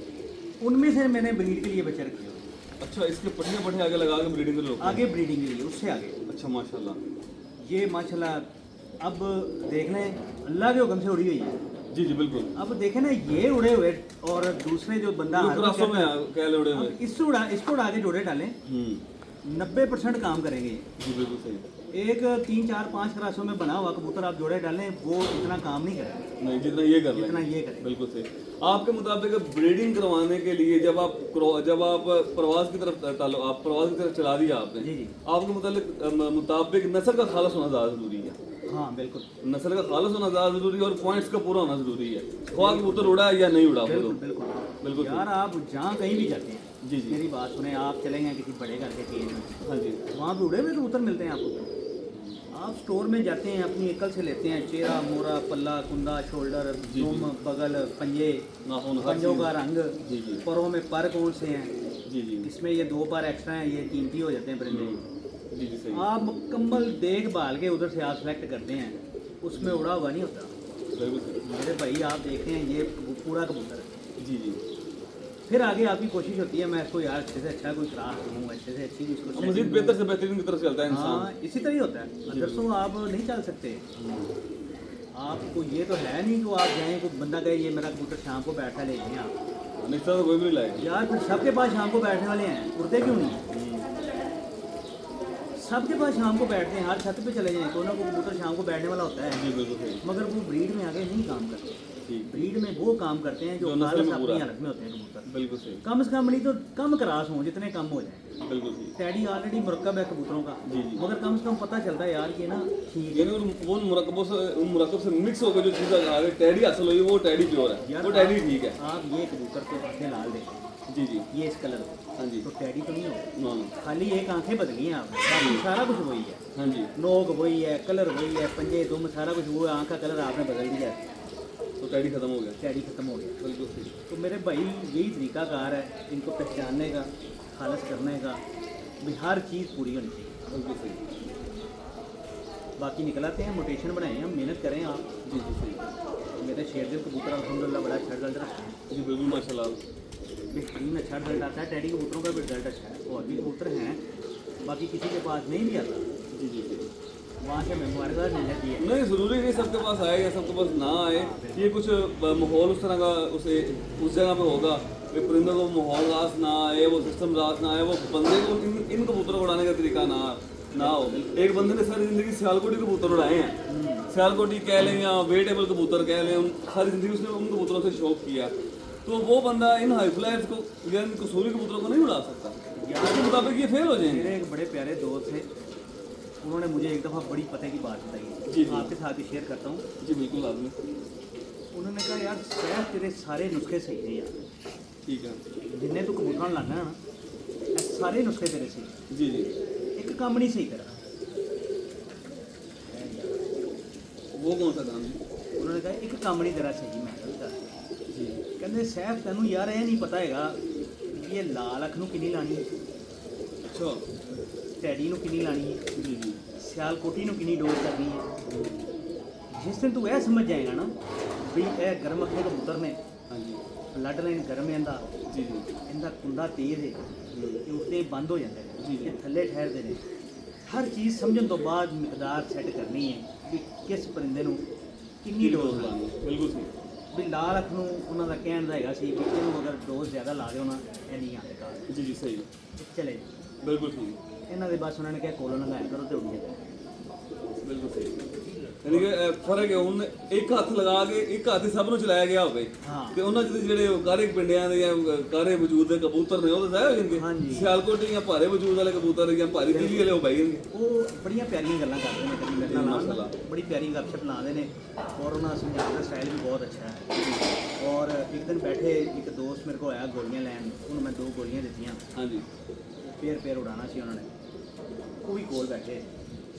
उनमें से मैंने ब्रीड के लिए बच्चे रखे हुए, अच्छा, इसके बढ़िया बढ़िया आगे लगा के ब्रीडिंग कर लो। आगे ब्रीडिंग के लिए, उससे आगे। अच्छा माशाल्लाह। ये माशाल्लाह अब देख लें अल्लाह के हुक्म से उड़ी हुई है। जी जी बिल्कुल, अब देखें ना, ये उड़े हुए और दूसरे जो बंदा हर वक्त क्रॉसों में कहता है, क्या उड़े हुए। अब इसको उड़ा के जोड़े डालें, 90% काम करेंगे। जी बिल्कुल सही। एक 3 4 5 क्रासों में बना हुआ कबूतर आप जोड़े डालें, वो इतना काम नहीं करेगा नहीं, जितना ये कर रहे जितना हैं। ये करेगा। बिल्कुल सही। आपके मुताबिक ब्रीडिंग करवाने के लिए जब आप प्रवास की तरफ आप प्रवास की तरफ चला दिया आपने, जी जी आपके मुताबिक नस्ल का खालस होना ज़्यादा ज़रूरी है। हाँ बिल्कुल नस्ल का खालस होना ज़्यादा ज़रूरी है और पॉइंट्स का पूरा होना ज़रूरी है। ख्वाह कबूतर उड़ा है या नहीं उड़ा, बिल्कुल बोलो। बिल्कुल बिल्कुल यार, आप जहाँ कहीं भी जाते हैं, जी जी मेरी बात सुने, आप चले गए किसी बड़े घर के केज में, हाँ जी वहाँ पे उड़े हुए कबूतर मिलते हैं आपको। आप स्टोर में जाते हैं, अपनी अकल से लेते हैं, चेहरा मोरा पल्ला कुंदा शोल्डर दुम बगल पंजे, नाखून हर पंजों चीज़। का रंग, जी जी परों में पर कौन से हैं, जी जी इसमें ये 2 पर एक्स्ट्रा हैं, ये कीमती हो जाते हैं परिंदे। जी जी सही। आप मुकम्मल देखभाल के उधर से आप सेलेक्ट करते हैं, उसमें उड़ा हुआ नहीं होता। बिल्कुल सही। मेरे भाई आप देखते हैं, ये पूरा कबूतर है। जी जी, फिर आगे आपकी कोशिश होती है, मैं इसको यार अच्छे से अच्छा कोई क्लास दूँ, अच्छे से अच्छी इसको और मजीद setting बेहतर दूँ। से बेहतरीन की तरफ चलता है इंसान। हाँ, इसी तरह ही होता है। अदरसों आप नहीं चल सकते। आपको ये तो है नहीं कि आप जाएं, कोई बंदा कहे ये मेरा कबूतर शाम को बैठा ले जाएं आप। निश्चित तो कोई भी नहीं लाएगा। यार फिर सबके पास शाम को बैठने वाले हैं, उड़ते क्यों नहीं? सबके पास शाम को बैठते हैं, हर छत पे चले जाएं, कोई ना कोई कबूतर शाम को बैठने वाला होता है। जी बिल्कुल सही। मगर वो ब्रीड में आगे नहीं काम करते। ठीक, ब्रीड में वो काम करते हैं जो जो नस्ल खालस में अपनी पूरा। हालत में होते हैं कबूतर। बिल्कुल सही। कम से कम नहीं तो कम क्रास हों, जितने कम हो जाए। बिल्कुल सही। टैडी ऑलरेडी मुरक्कब है कबूतरों का, जी, जी। मगर कम से कम पता चलता है यार कि ना ठीक है। यानी वो उन मुरक्कब से मिक्स होकर जो चीज़ आगे टैडी हासिल हुई वो टैडी प्योर है, यार वो टैडी ठीक है। आप ये कबूतर को आंखें लाल देखें, जी जी ये इस कलर को, हाँ जी तो टैडी तो नहीं होगा। हाँ खाली एक आंखें बदली हैं आपने, बाकी सारा कुछ वही है। हाँ जी। नोक वही है, कलर वही है, पंजे दुम सारा कुछ वो है, आँख का कलर आपने बदल दिया है, तो टैडी खत्म हो गया। टैडी खत्म हो गया। बिल्कुल सही। तो मेरे भाई यही तरीकाकार है इनको पहचानने का, खालस करने का, भी हर चीज़ पूरी होनी चाहिए। बिल्कुल सही। बाकी निकल आते हैं, मोटेशन बनाए हैं, मेहनत करें आप। जी जी सही। मेरे शेरदिल कबूतर अल्हम्दुलिल्लाह बड़ा अच्छा रिजल्ट रखते हैं, जी बिल्कुल माशाल्लाह। बेहतरीन अच्छा रिजल्ट आता है। टैडी कबूतरों का भी रिजल्ट अच्छा है, और भी कबूतर हैं, बाकी किसी के पास नहीं भी आता, जी जी सही। वहाँ से मैं मुबारकबाद मिल जाती है। नहीं, ज़रूरी नहीं सबके पास आए या सबके पास ना आए, ये कुछ माहौल उस तरह का उस जगह पे होगा कि परिंदों को माहौल रास ना आए, वो सिस्टम रास ना आए, वो बंदे को इन कबूतरों को उड़ाने का तरीका ना हो। एक बंदे ने सारी ज़िंदगी सियालकोटी कबूतर उड़ाए हैं, सियालकोटी कह लें या वेटेबल कबूतर कह लें, सारी ज़िंदगी उसने उन कबूतरों से शौक किया, तो वो बंदा इन हाई फ्लाइट्स को या इन कसूरी कबूतरों को नहीं उड़ा सकता। उसके मुताबिक ये फेल हो जाएंगे। मेरे एक बड़े प्यारे दोस्त थे, उन्होंने मुझे एक दफ़ा बड़ी पते की बात जी, बताई, जी। आपके साथ ही शेयर करता हूँ। जी बिल्कुल आदमी। उन्होंने कहा यार शायद तेरे सारे नुस्खे सही हैं यार, ठीक है। जिन्ने तू कबूतर लाना है ना, ਇਹ सारे नुस्खे तेरे सही, जी जी। एक काम नहीं सही करा। वो कौन सा काम जी? उन्होंने कहा एक काम नहीं तेरा सही। मैं कहा जी ਕਹਿੰਦੇ ਸੈਫ ਤੈਨੂੰ ਯਾਰ ਇਹ ਨਹੀਂ ਪਤਾ ਹੈਗਾ ਕਿ ਇਹ ਲਾਲ ਅੱਖ ਨੂੰ ਕਿੰਨੀ ਲਾਣੀ ਹੈ, अच्छा। ਟੈਡੀ ਨੂੰ ਕਿੰਨੀ ਲਾਣੀ ਹੈ, जी जी ਸਿਆਲਕੋਟੀ ਨੂੰ ਕਿੰਨੀ ਡੋਜ਼ ਕਰਨੀ ਹੈ। ਜਿਸ ਦਿਨ ਤੂੰ ਇਹ ਸਮਝ ਜਾਏਗਾ ਨਾ ਵੀ ਇਹ ਗਰਮ ਅੱਖੇ ਕਬੂਤਰ ਨੇ, हाँ जी ਬਲੱਡ ਲਾਈਨ ਗਰਮ ਹੈ ਇਹਦਾ, जी जी ਇਹਦਾ ਕੁੰਡਾ ਤੇਜ਼ ਹੈ, ਇਹ ਉੱਤੇ ਬੰਦ ਹੋ ਜਾਂਦਾ ਹੈ, ਜੀ, ਜੀ। ਇਹ ਥੱਲੇ ਠਹਿਰਦੇ ਨੇ। ਹਰ ਚੀਜ਼ ਸਮਝਣ ਤੋਂ ਬਾਅਦ ਮਿਕਦਾਰ ਸੈੱਟ ਕਰਨੀ ਹੈ ਵੀ ਕਿਸ ਪਰਿੰਦੇ ਨੂੰ ਕਿੰਨੀ ਡੋਜ਼ ਲਾਣੀ ਹੈ। बिल्कुल सही। ਵੀ ਲਾਲ ਅੱਖ ਨੂੰ ਉਹਨਾਂ ਦਾ ਕਹਿਣ ਦਾ ਹੈਗਾ ਸੀ ਵੀ ਇਹਨੂੰ ਅਗਰ ਡੋਜ਼ ਜ਼ਿਆਦਾ ਲਾ ਦਿਓ ਨਾ ਇਹ ਨਹੀਂ ਆਉਂਦੇ ਘਰ, जी जी सही। ਚਲੇ बिल्कुल ठीक। ਇਹਨਾਂ ਦੇ ਬਸ ਉਹਨਾਂ ਨੇ ਕਿਹਾ ਕੋਲੋਂ ਲੰਘਾਇਆ ਕਰੋ ਤੇ ਉੱਡ ਜਾਓ। बिल्कुल सही। ਯਾਨੀ ਕਿ ਫਰਕ ਹੈ ਹੁਣ ਇੱਕ ਹੱਥ ਲਗਾ ਕੇ ਇੱਕ ਹੱਥ ਹੀ ਸਭ ਨੂੰ ਚਲਾਇਆ ਗਿਆ ਹੋਵੇ ਹਾਂ। ਤੇ ਉਹਨਾਂ ਚ ਜਿਹੜੇ ਕਾਰੇ ਪਿੰਡਿਆਂ ਦੇ ਜਾਂ ਕਾਰੇ ਵਜੂਦ ਦੇ ਕਬੂਤਰ ਨੇ ਉਹ ਤਾਂ ਜ਼ਾਹਿਰ ਹੋ ਜਾਣਗੇ। ਹਾਂਜੀ। ਸਿਆਲਕੋਟ ਜਾਂ ਭਾਰੇ ਵਜੂਦ ਵਾਲੇ ਕਬੂਤਰ ਜਾਂ ਭਾਰੀ ਤੀਲੀ ਵਾਲੇ ਉਹ ਬਹਿ ਜਾਣਗੇ। ਉਹ ਬੜੀਆਂ ਪਿਆਰੀਆਂ ਗੱਲਾਂ ਕਰਦੇ ਨੇ ਕਦੀ ਮੇਰੇ ਨਾਲ ਮਾਸ਼ਾਅੱਲਾ। ਬੜੀ ਪਿਆਰੀ ਗੱਲਸ਼ਪ ਲਾਉਂਦੇ ਨੇ ਔਰ ਉਹਨਾਂ ਦਾ ਸਮਝਾਉਣ ਦਾ ਸਟਾਈਲ ਵੀ ਬਹੁਤ ਅੱਛਾ ਹੈ। ਔਰ ਇੱਕ ਦਿਨ ਬੈਠੇ ਇੱਕ ਦੋਸਤ ਮੇਰੇ ਕੋਲ ਆਇਆ ਗੋਲੀਆਂ ਲੈਣ, ਉਹਨੂੰ ਮੈਂ 2 ਗੋਲੀਆਂ ਦਿੱਤੀਆਂ, ਹਾਂਜੀ ਫੇਰ ਉਡਾਉਣਾ ਸੀ ਉਹਨਾਂ ਨੇ, ਉਹ ਵੀ ਕੋਲ ਬੈਠੇ।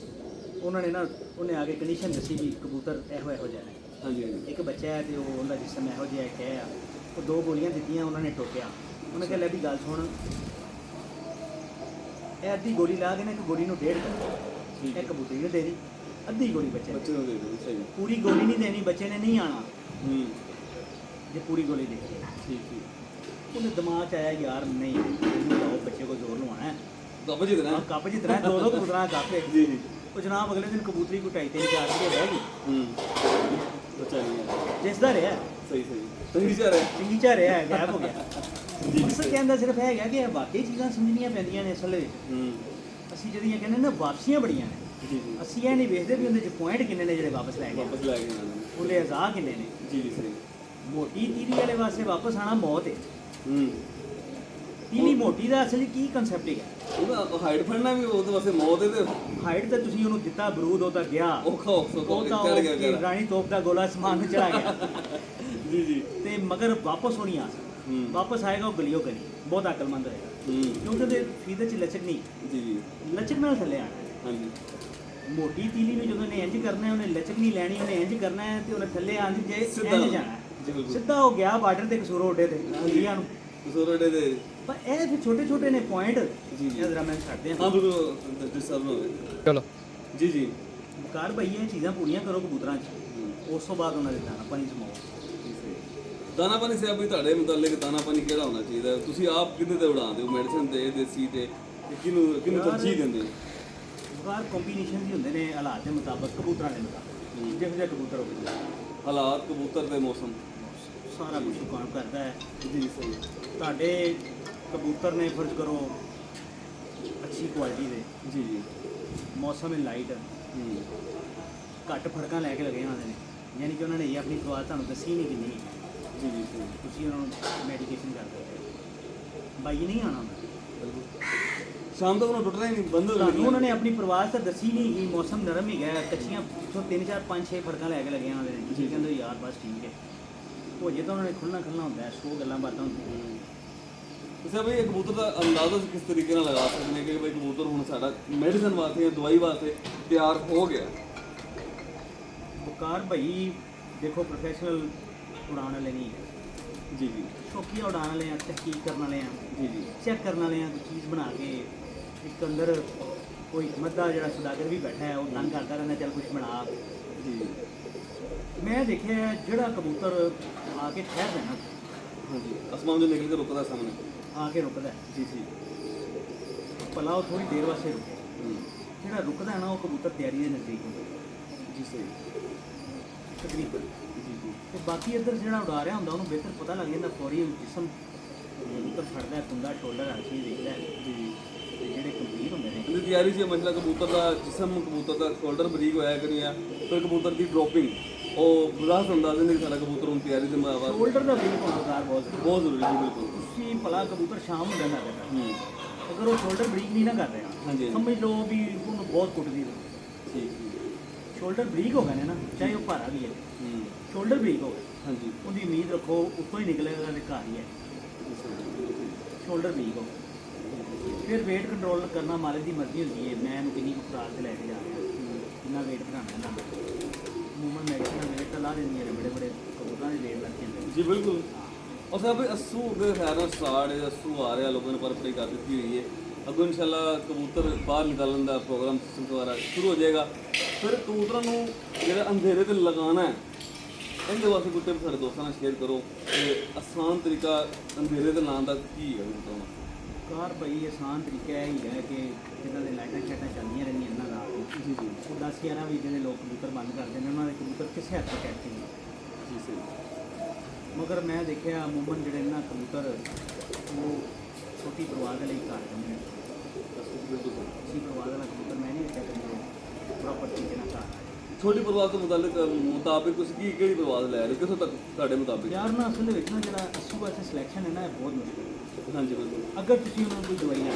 ਉਹਨਾਂ ਨੇ ਨਾ ਉਹਨੇ ਆ ਕੇ ਕੰਡੀਸ਼ਨ ਦੱਸੀ ਵੀ ਕਬੂਤਰ ਇਹੋ ਜਿਹਾ ਹੈ, ਹਾਂਜੀ ਹਾਂਜੀ ਇੱਕ ਬੱਚਾ ਹੈ ਤੇ ਉਹ ਉਹਦਾ ਜਿਸਮ ਇਹੋ ਜਿਹਾ ਹੈ ਆ, ਉਹ 2 ਗੋਲੀਆਂ ਦਿੱਤੀਆਂ, ਉਹਨਾਂ ਨੇ ਟੋਕਿਆ। ਉਹਨੇ ਕਿਹਾ ਲੈ ਵੀ ਗੱਲ ਸੁਣ, ਇਹ ਅੱਧੀ ਗੋਲੀ ਲਾ ਕੇ ਨਾ ਇੱਕ ਗੋਲੀ ਨੂੰ 1.5 ਕਰ, ਇਹ ਕਬੂਤਰੀ ਨੂੰ ਦੇ ਦੀ, ਅੱਧੀ ਗੋਲੀ ਬੱਚੇ ਨੂੰ। ਬੱਚੇ ਨੂੰ ਦੇ ਦਿਓ। ਸਹੀ। ਪੂਰੀ ਗੋਲੀ ਨਹੀਂ ਦੇਣੀ, ਬੱਚੇ ਨੇ ਨਹੀਂ ਆਣਾ ਹੂੰ ਜੇ ਪੂਰੀ ਗੋਲੀ ਦੇ। ਠੀਕ ਠੀਕ। ਉਹਨੇ ਦਿਮਾਗ 'ਚ ਆਇਆ ਯਾਰ ਨਹੀਂ ਇਹਨੂੰ ਲਾਓ, ਬੱਚੇ को जोर लवाना है, ਗੱਬ ਜੀ ਦੇਣਾ। कप जितना है 2 कबूतरा कप है। ਜੀ ਜੀ। वो जनाब अगले दिन कबूतरी को 2.5-3-4 रुपये रह गई, ਹੂੰ ਬੱਚਾ ਨਹੀਂ ਹੈ। जिसदा रहा ਸਹੀ ਸਹੀ ਸਹੀ ਜਾ ਰਿਹਾ। ਚੰਗੀਚਾ ਰਿਹਾ, ਗਾਇਬ ਹੋ ਗਿਆ। ਮਕਸਦ ਕਹਿੰਦਾ ਸਿਰਫ ਇਹ ਹੈਗਾ ਕਿ ਇਹ ਵਾਕਈ ਚੀਜ਼ਾਂ ਸਮਝਣੀਆਂ ਪੈਂਦੀਆਂ ਨੇ ਅਸਲ ਵਿੱਚ। ਹੂੰ ਅਸੀਂ ਜਿਹੜੀਆਂ ਕਹਿੰਦੇ ਨਾ ਵਾਪਸੀਆਂ ਬੜੀਆਂ ਨੇ, ਜੀ ਜੀ। ਅਸੀਂ ਇਹ ਨਹੀਂ ਵੇਖਦੇ ਵੀ ਉਹਦੇ 'ਚ ਪੁਆਇੰਟ ਕਿੰਨੇ ਨੇ ਜਿਹੜੇ ਵਾਪਸ ਲੈ ਗਏ, ਵਾਪਸ ਲੈ ਕੇ ਆਣਾ। ਉਹਦੇ ਅਜ਼ਾ ਕਿੰਨੇ ਨੇ। ਜੀ ਜੀ ਸਹੀ। ਮੋਟੀ ਤੀਲੀ ਵਾਲੇ ਵਾਸਤੇ ਵਾਪਸ ਆਣਾ ਮੌਤ ਹੈ। ਹੂੰ ਤੀਲੀ ਮੋਟੀ ਦਾ ਅਸਲ 'ਚ ਕੀ ਕਨਸੈਪਟ ਹੈ? ਉਹਦਾ ਹਾਈਟ ਫੜਨਾ ਵੀ ਉਹਦੇ ਵਾਸਤੇ ਮੌਤ ਹੈ ਤੇ ਹਾਈਟ ਤਾਂ ਤੁਸੀਂ ਉਹਨੂੰ ਦਿੱਤਾ ਬਰੂਦ, ਉਹ ਤਾਂ ਗਿਆ, ਔਖਾ ਔਖਾ ਉਹ ਤਾਂ ਚੜ ਗਿਆ ਉਹ ਗਿਆ। ਰਾਣੀ ਤੋਪ ਦਾ ਗੋਲਾ ਸਮਾਨ ਨੂੰ ਚੜਾ ਗਿਆ ਜੀ ਜੀ। ਤੇ ਮਗਰ ਵਾਪਸ ਉਹ ਨਹੀਂ ਆ ਸਕਦਾ। ਹੂੰ ਵਾਪਸ ਆਏਗਾ ਉਹ ਗਲੀਓ ਗਲੀ, ਬਹੁਤ ਅਕਲਮੰਦ ਹੋਏਗਾ ਹੂੰ ਕਿਉਂਕਿ ਉਹਦੇ ਫੀਦੇ 'ਚ ਲਚਕ ਨਹੀਂ, ਜੀ ਜੀ। ਲਚਕ ਨਾਲ ਥੱਲੇ ਆਣਾ। ਹਾਂਜੀ ਮੋਟੀ ਤੀਲੀ ਨੂੰ ਜਦੋਂ ਨੇ ਇੰਜ ਕਰਨਾ ਹੈ, ਉਹਨੇ ਲਚਕ ਨਹੀਂ ਲੈਣੀ, ਉਹਨੇ ਇੰਜ ਕਰਨਾ ਹੈ ਤੇ ਉਹਨੇ ਥੱਲੇ ਆਂਦੀ ਜੇ ਸਿੱਧਾ ਇੰਜ ਜਾਣਾ ਹੈ। ਜੀ ਬਿਲਕੁਲ। ਸਿੱਧਾ ਹੋ ਗਿਆ ਬਾਰਡਰ ਤੇ ਕਸੂਰੋ ਉੱਡੇ ਤੇ ਇੰਡੀਆ ਨੂੰ। ਕਸੂਰੜੇ ਦੇ। ਪਰ ਇਹ ਫਿਰ ਛੋਟੇ ਛੋਟੇ ਨੇ ਪੁਆਇੰਟ, ਜੀ, ਜੀ। ਇਹ ਜ਼ਰਾ ਮੈਂ ਛੱਡਦੇ ਹਾਂ ਹਾਂ। ਬਿਲਕੁਲ ਜਿਸ ਸਾਹਿਬ ਨੂੰ ਚਲੋ ਜੀ ਜੀ। ਬਕਾਰ ਭਈ ਇਹ ਚੀਜ਼ਾਂ ਪੂਰੀਆਂ ਕਰੋ ਕਬੂਤਰਾਂ 'ਚ, ਉਸ ਤੋਂ ਬਾਅਦ ਉਹਨਾਂ ਦੇ ਦਾਣਾ ਪਾਣੀ ਸਮਾਓ। ਦਾਣਾ ਪਾਣੀ ਸਾਹਿਬ ਵੀ ਤੁਹਾਡੇ ਮੁਤਲਕ ਦਾਣਾ ਪਾਣੀ ਕਿਹੜਾ ਹੋਣਾ ਚਾਹੀਦਾ? ਤੁਸੀਂ ਆਪ ਕਿਹਦੇ ਤੇ ਉਡਾਉਂਦੇ ਹੋ? ਮੈਡੀਸਨ ਤੇ, ਦੇਸੀ ਤੇ, ਕਿਹਨੂੰ ਕਿਹਨੂੰ ਤਰਜੀਹ ਦਿੰਦੇ ਹੋ? ਬਕਾਰ ਕੰਬੀਨੇਸ਼ਨ ਵੀ ਹੁੰਦੇ ਨੇ ਹਾਲਾਤ ਦੇ ਮੁਤਾਬਕ, ਕਬੂਤਰਾਂ ਦੇ ਮੁਤਾਬਕ, ਜਿਹੋ ਜਿਹਾ ਕਬੂਤਰ ਹੋਵੇ। ਹਾਲਾਤ, ਕਬੂਤਰ ਤੇ ਮੌਸਮ ਸਾਰਾ ਕੁਝ ਕੰਮ ਕਰਦਾ ਹੈ। ਜੀ ਸਹੀ। ਤੁਹਾਡੇ ਕਬੂਤਰ ਨੇ ਫਰਜ਼ ਕਰੋ ਅੱਛੀ ਕੁਆਲਿਟੀ ਦੇ, ਜੀ ਜੀ। ਮੌਸਮ ਹੈ ਲਾਈਟ, ਹੂੰ ਘੱਟ ਫੜਕਾਂ ਲੈ ਕੇ ਲਗੇ ਆਉਂਦੇ ਨੇ, ਯਾਨੀ ਕਿ ਉਹਨਾਂ ਨੇ ਇਹ ਆਪਣੀ ਖੁਰਾਕ ਤੁਹਾਨੂੰ ਦੱਸੀ ਨਹੀਂ ਕਿੰਨੀ ਹੈ। ਜੀ ਜੀ ਸਹੀ। ਤੁਸੀਂ ਉਹਨਾਂ ਨੂੰ ਮੈਡੀਕੇਸ਼ਨ ਕਰ ਦਿੰਦੇ ਹੋ, ਬਾਈ ਨਹੀਂ ਆਉਣਾ ਹੁੰਦਾ। ਸ਼ਾਮ ਤੱਕ ਉਹਨੂੰ ਟੁੱਟਣਾ ਹੀ ਨਹੀਂ, ਬੰਦ ਹੋ ਤੁਹਾਨੂੰ ਉਹਨਾਂ ਜਾਣੀ। ਨੇ ਆਪਣੀ ਪ੍ਰਵਾਸ ਤਾਂ ਦੱਸੀ ਨਹੀਂ ਕਿ ਮੌਸਮ ਨਰਮ ਹੀ ਗਿਆ, ਕੱਚੀਆਂ 3 4 5 6 ਫੜਕਾਂ ਲੈ ਕੇ ਲਗੇ ਆਉਂਦੇ ਨੇ। ਤੁਸੀਂ ਕਹਿੰਦੇ ਹੋ ਯਾਰ ਬਸ ਠੀਕ ਹੈ, ਹੋ ਜੇ ਤਾਂ ਉਹਨਾਂ ਨੇ ਖੁੱਲ੍ਹਣਾ ਹੁੰਦਾ ਹੈ, 100 ਗੱਲਾਂ ਬਾਤਾਂ ਹੁੰਦੀਆਂ। ਤੁਸੀਂ ਬਈ ਇਹ ਕਬੂਤਰ ਦਾ ਅੰਦਾਜ਼ਾ ਕਿਸ ਤਰੀਕੇ ਨਾਲ ਲਗਾ ਸਕਦੇ ਨੇ ਕਿ ਬਈ ਕਬੂਤਰ ਹੁਣ ਸਾਡਾ ਮੈਡੀਸਨ ਵਾਸਤੇ ਜਾਂ ਦਵਾਈ ਵਾਸਤੇ ਤਿਆਰ ਹੋ ਗਿਆ? ਬਕਾਰ ਭਾਈ ਦੇਖੋ ਪ੍ਰੋਫੈਸ਼ਨਲ ਉਡਾਉਣ ਵਾਲੇ ਨਹੀਂ ਹੈ, ਜੀ ਜੀ ਸ਼ੌਕੀਆ ਉਡਾਉਣ ਵਾਲੇ ਆ, ਤਹਿਕੀਕ ਕਰਨ ਵਾਲੇ ਆ, ਜੀ ਜੀ। ਚੈੱਕ ਕਰਨ ਵਾਲੇ ਆ, ਕੋਈ ਚੀਜ਼ ਬਣਾ ਕੇ ਇੱਕ ਅੰਦਰ ਕੋਈ ਮੱਦਾ ਜਿਹੜਾ ਸੁਦਾਗਰ ਵੀ ਬੈਠਾ ਹੈ, ਉਹ ਤੰਗ ਕਰਦਾ ਰਹਿੰਦਾ ਚੱਲ ਕੁਝ ਬਣਾ। ਜੀ ਮੈਂ ਦੇਖਿਆ ਜਿਹੜਾ ਕਬੂਤਰ ਆ ਕੇ ਠਹਿਰਦਾ ਨਾ, ਹਾਂਜੀ ਅਸਮਾਨ ਜੋ ਨਿਕਲ ਕੇ ਰੁਕਦਾ ਸਾਹਮਣੇ। ਆ ਕੇ ਰੁਕਦਾ ਹੈ, ਜੀ ਜੀ। ਭਲਾ ਉਹ ਥੋੜੀ ਦੇਰ ਵਾਸਤੇ ਰੁਕੇ। ਹੂੰ ਜਿਹੜਾ ਰੁਕਦਾ ਹੈ ਨਾ ਉਹ ਕਬੂਤਰ ਤਿਆਰੀ ਦੇ ਨਜ਼ਦੀਕ ਹੁੰਦਾ ਜੀ ਸਹੀ। ਤਕਰੀਬਨ। ਜੀ ਜੀ। ਤੇ ਬਾਕੀ ਇੱਧਰ ਜਿਹੜਾ ਉਡਾ ਰਿਹਾ ਹੁੰਦਾ ਉਹਨੂੰ ਬਿਹਤਰ ਪਤਾ ਲੱਗ ਜਾਂਦਾ ਫੌਰੀ ਜਿਸਮ ਕਬੂਤਰ ਛੱਡਦਾ, ਕੁੰਦਾ ਸ਼ੋਲਡਰ ਹਰ ਚੀਜ਼ ਦੇਖਦਾ ਹੈ। ਜੀ ਜੀ। ਤੇ ਜਿਹੜੇ ਕੰਪਲੀਟ ਹੁੰਦੇ ਨੇ ਇਹਦੀ ਤਿਆਰੀ ਸੀ ਮਸਲਾ ਕਬੂਤਰ ਦਾ ਜਿਸਮ, ਕਬੂਤਰ ਦਾ ਸ਼ੋਲਡਰ ਬਰੀਕ ਹੋਇਆ ਕਿ ਨਹੀਂ ਆ, ਫਿਰ ਕਬੂਤਰ ਦੀ ਡ੍ਰੋਪਿੰਗ ਉਹ ਬੁਲਾਸ ਅੰਦਾਜ਼ ਨਹੀਂ ਸਾਡਾ ਕਬੂਤਰ ਹੁਣ ਤਿਆਰੀ ਦੇ ਮਾਵਾ ਸ਼ੋਲਡਰ ਦਾ ਬਰੀਕ ਹੋਣਾ ਕਾਰ ਬਹੁਤ ਜ਼ਰੂਰੀ। ਬਹੁਤ ਜ਼ਰੂਰੀ ਜੀ ਬਿਲਕੁਲ। ਤੁਸੀਂ ਭਲਾ ਕਬੂਤਰ ਸ਼ਾਮ ਨੂੰ ਜਾਂਦਾ ਕਰਦਾ, ਹੂੰ ਅਗਰ ਉਹ ਸ਼ੋਲਡਰ ਬਰੀਕ ਨਹੀਂ ਨਾ ਕਰ ਰਿਹਾ, ਹਾਂਜੀ। ਸਮਝ ਲਓ ਵੀ ਉਹਨੂੰ ਬਹੁਤ ਕੁੱਟਦੀ ਹੈ। ਠੀਕ ਠੀਕ। ਸ਼ੋਲਡਰ ਬਰੀਕ ਹੋ ਗਏ ਨੇ ਨਾ, ਚਾਹੇ ਉਹ ਭਾਰਾ ਵੀ ਹੈ, ਹੂੰ ਸ਼ੋਲਡਰ ਬਰੀਕ ਹੋ ਗਏ, ਹਾਂਜੀ। ਉਹਦੀ ਉਮੀਦ ਰੱਖੋ ਉੱਤੋਂ ਹੀ ਨਿਕਲੇਗਾ ਤੇ ਘਰ ਹੀ ਹੈ। ਸ਼ੋਲਡਰ ਬਰੀਕ ਹੋ ਗਏ, ਫਿਰ weight ਕੰਟਰੋਲ ਕਰਨਾ ਮਾਲਕ ਦੀ ਮਰਜ਼ੀ ਹੁੰਦੀ ਹੈ। ਮੈਂ ਇਹਨੂੰ ਕਿੰਨੀ ਕੁ ਖੁਰਾਕ ਤੇ ਲੈ ਕੇ ਜਾ ਰਿਹਾ, ਕਿੰਨਾ weight ਬਣਾਉਣਾ ਨਾ। ਮੂਮਨ ਮੈਡੀਸਨ weight ਤਾਂ ਲਾ ਦਿੰਦੀਆਂ ਨੇ, ਬੜੇ ਬੜੇ ਕਬੂਤਰਾਂ ਦੇ weight ਲੱਗ ਜਾਂਦੇ ਨੇ। ਜੀ ਬਿਲकुल। और साहब अस्सू के खैर स्टार्ट है, अस्सू आ रहा लोगों ने परपड़ी कर दी हुई है। अगो इंशाल्लाह कबूतर बाहर निकालने का प्रोग्राम सिस्टम दोबारा शुरू हो जाएगा। फिर कबूतरों को जो अंधेरे से लगाना है, इनके वास्ते कुछ टिप्स सारे दोस्तों ने शेयर करो कि आसान तरीका अंधेरे से लाने का की है कबूतरों ਕਾਰ ਭਾਈ ਆਸਾਨ ਤਰੀਕਾ ਇਹ ਹੀ ਹੈ ਕਿ ਜਿੱਦਾਂ ਦੇ ਲਾਈਟਾਂ ਸ਼ਾਈਟਾਂ ਚੱਲਦੀਆਂ ਰਹਿੰਦੀਆਂ ਇਹਨਾਂ ਰਾਤ ਨੂੰ, जी जी ਉਹ 10-11 ਵਜੇ ਦੇ ਲੋਕ ਕਬੂਤਰ ਬੰਦ ਕਰਦੇ ਨੇ, ਉਹਨਾਂ ਦੇ ਕਬੂਤਰ ਕਿਸੇ ਹੱਦ ਤੱਕ ਐਕਟਿਵ ਨੇ। जी सही। ਮਗਰ ਮੈਂ ਦੇਖਿਆ ਅਮੂਮਨ ਜਿਹੜੇ ਨਾ ਕਬੂਤਰ ਉਹ ਛੋਟੀ ਪਰਵਾਜ਼ ਦੇ ਲਈ ਘਰ ਜਾਂਦੇ ਨੇ। बिल्कुल सही। ਛੋਟੀ ਪਰਵਾਜ਼ ਵਾਲਾ ਕਬੂਤਰ ਮੈਂ ਨਹੀਂ ਦੇਖਿਆ ਕਿ ਪ੍ਰੋਪਰ ਤਰੀਕੇ ਨਾਲ ਘਰ ਆਏ। ਛੋਟੀ ਪਰਵਾਜ਼ ਤੋਂ ਮੁਤਾਬਿਕ ਤੁਸੀਂ ਕਿਹੜੀ ਪਰਵਾਜ਼ ਲੈ ਰਹੇ ਹੋ, ਕਿੱਥੋਂ ਤੱਕ ਤੁਹਾਡੇ ਮੁਤਾਬਿਕ? ਯਾਰ ਨਾ ਅਸਲ ਦੇ ਵਿੱਚ ਨਾ ਜਿਹੜਾ ਅੱਸੂ ਵਾਸਤੇ ਸਿਲੈਕਸ਼ਨ ਹੈ ਨਾ, ਇਹ ਬਹੁਤ ਮੁਸ਼ਕਿਲ ਹੈ। ਹਾਂਜੀ ਬਿਲਕੁਲ। ਅਗਰ ਤੁਸੀਂ ਉਹਨਾਂ ਨੂੰ ਕੋਈ ਦਵਾਈ ਨਾ